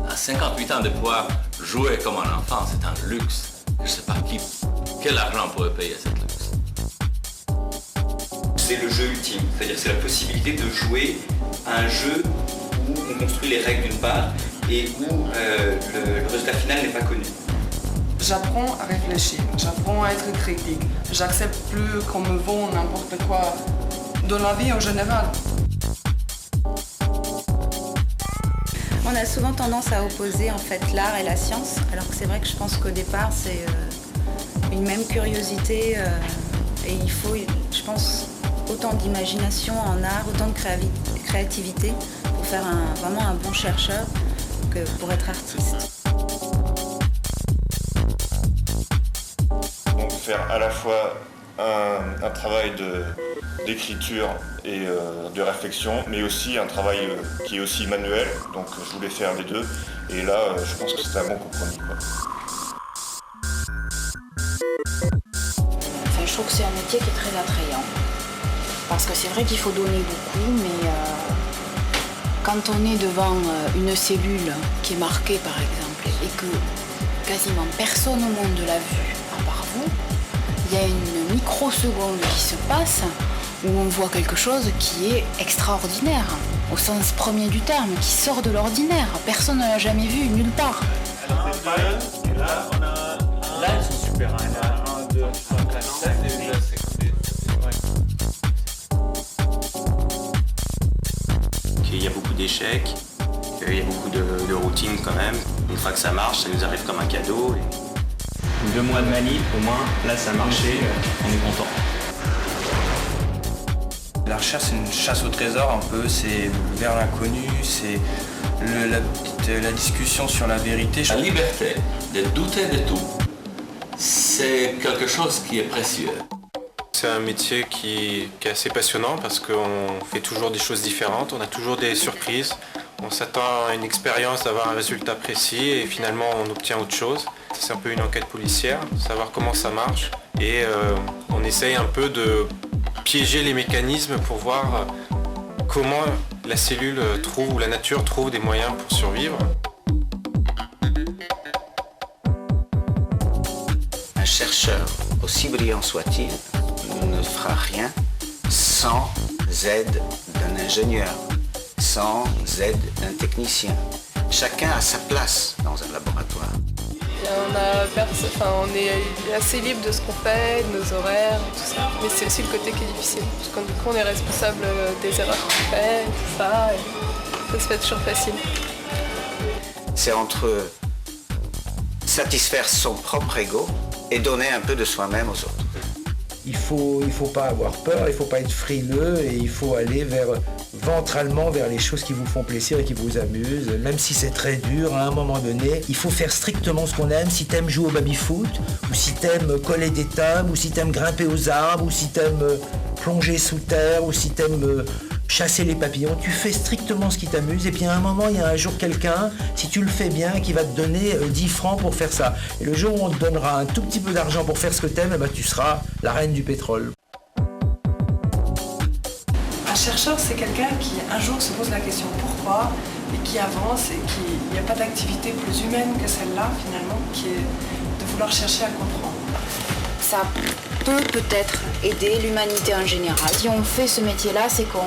À 58 ans de pouvoir jouer comme un enfant, c'est un luxe. Je ne sais pas quel argent pourrait payer cette luxe. C'est le jeu ultime, c'est-à-dire c'est la possibilité de jouer à un jeu où on construit les règles d'une part et où le résultat final n'est pas connu. J'apprends à réfléchir, j'apprends à être critique. J'accepte plus qu'on me vend n'importe quoi dans la vie en général. On a souvent tendance à opposer en fait l'art et la science, alors que c'est vrai que je pense qu'au départ c'est une même curiosité et il faut, je pense, autant d'imagination en art, autant de créativité pour faire vraiment un bon chercheur que pour être artiste. Donc faire à la fois un travail d'écriture et de réflexion, mais aussi un travail qui est aussi manuel, donc je voulais faire les deux, et là je pense que c'est un bon compromis, quoi. Enfin, je trouve que c'est un métier qui est très attrayant, parce que c'est vrai qu'il faut donner beaucoup, mais quand on est devant une cellule qui est marquée par exemple, et que quasiment personne au monde l'a vue, à part vous, il y a une microseconde qui se passe où on voit quelque chose qui est extraordinaire, au sens premier du terme, qui sort de l'ordinaire. Personne ne l'a jamais vu nulle part. Alors c'est pas, et là on a là ils sont super, hein. Il y a 1, 2, 3, 4, 5 et là c'est Il y a beaucoup d'échecs, il y a beaucoup de routines quand même. Une fois que ça marche, ça nous arrive comme un cadeau. 2 mois de manip, au moins, là ça a marché, on est content. La recherche, c'est une chasse au trésor un peu, c'est vers l'inconnu, c'est la discussion sur la vérité. La liberté de douter de tout, c'est quelque chose qui est précieux. C'est un métier qui est assez passionnant parce qu'on fait toujours des choses différentes, on a toujours des surprises. On s'attend à une expérience, d'avoir un résultat précis et finalement on obtient autre chose. C'est un peu une enquête policière, savoir comment ça marche et on essaye un peu de piéger les mécanismes pour voir comment la cellule trouve ou la nature trouve des moyens pour survivre. Un chercheur, aussi brillant soit-il, ne fera rien sans aide d'un ingénieur, sans aide d'un technicien. Chacun a sa place dans un laboratoire. On est assez libre de ce qu'on fait, de nos horaires, et tout ça. Mais c'est aussi le côté qui est difficile, parce que du coup on est responsable des erreurs qu'on fait, et tout ça, et ça se fait toujours facile. C'est entre satisfaire son propre ego et donner un peu de soi-même aux autres. Il faut pas avoir peur, il faut pas être frileux et il faut aller ventralement vers les choses qui vous font plaisir et qui vous amusent. Même si c'est très dur, à un moment donné, il faut faire strictement ce qu'on aime. Si t'aimes jouer au baby-foot, ou si t'aimes coller des tables, ou si t'aimes grimper aux arbres, ou si t'aimes plonger sous terre, ou si t'aimes chasser les papillons, tu fais strictement ce qui t'amuse et puis à un moment, il y a un jour quelqu'un, si tu le fais bien, qui va te donner 10 francs pour faire ça. Et le jour où on te donnera un tout petit peu d'argent pour faire ce que t'aimes, tu seras la reine du pétrole. Un chercheur, c'est quelqu'un qui un jour se pose la question pourquoi et qui avance et il n'y a pas d'activité plus humaine que celle-là finalement, qui est de vouloir chercher à comprendre. Ça peut peut-être aider l'humanité en général. Si on fait ce métier-là, c'est qu'on a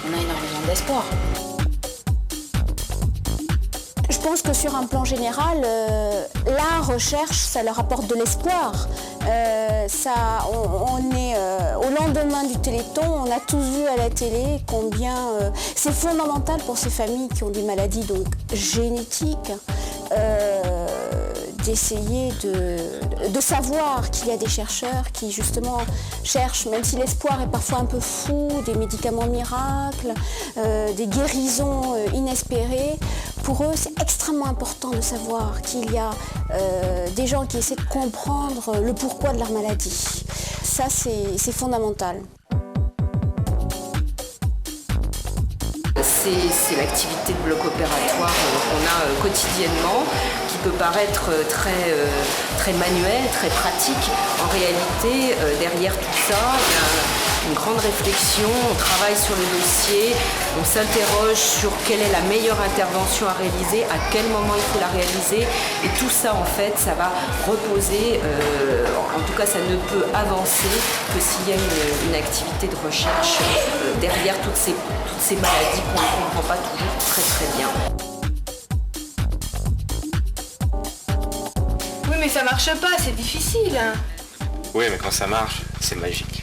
énormément d'espoir. Je pense que sur un plan général, la recherche, ça leur apporte de l'espoir. On est au lendemain du Téléthon, on a tous vu à la télé combien c'est fondamental pour ces familles qui ont des maladies donc génétiques d'essayer de savoir qu'il y a des chercheurs qui justement cherchent, même si l'espoir est parfois un peu fou, des médicaments miracles, des guérisons inespérées. Pour eux, c'est extrêmement important de savoir qu'il y a des gens qui essaient de comprendre le pourquoi de leur maladie. Ça, c'est fondamental. C'est l'activité de bloc opératoire qu'on a quotidiennement, qui peut paraître très manuelle, très pratique. En réalité, derrière tout ça, il y a une grande réflexion, on travaille sur le dossier, on s'interroge sur quelle est la meilleure intervention à réaliser, à quel moment il faut la réaliser, et tout ça en fait, ça va reposer, en tout cas ça ne peut avancer que s'il y a une activité de recherche derrière toutes ces maladies qu'on ne comprend pas toujours très bien. Oui mais ça marche pas, c'est difficile. Oui mais quand ça marche, c'est magique.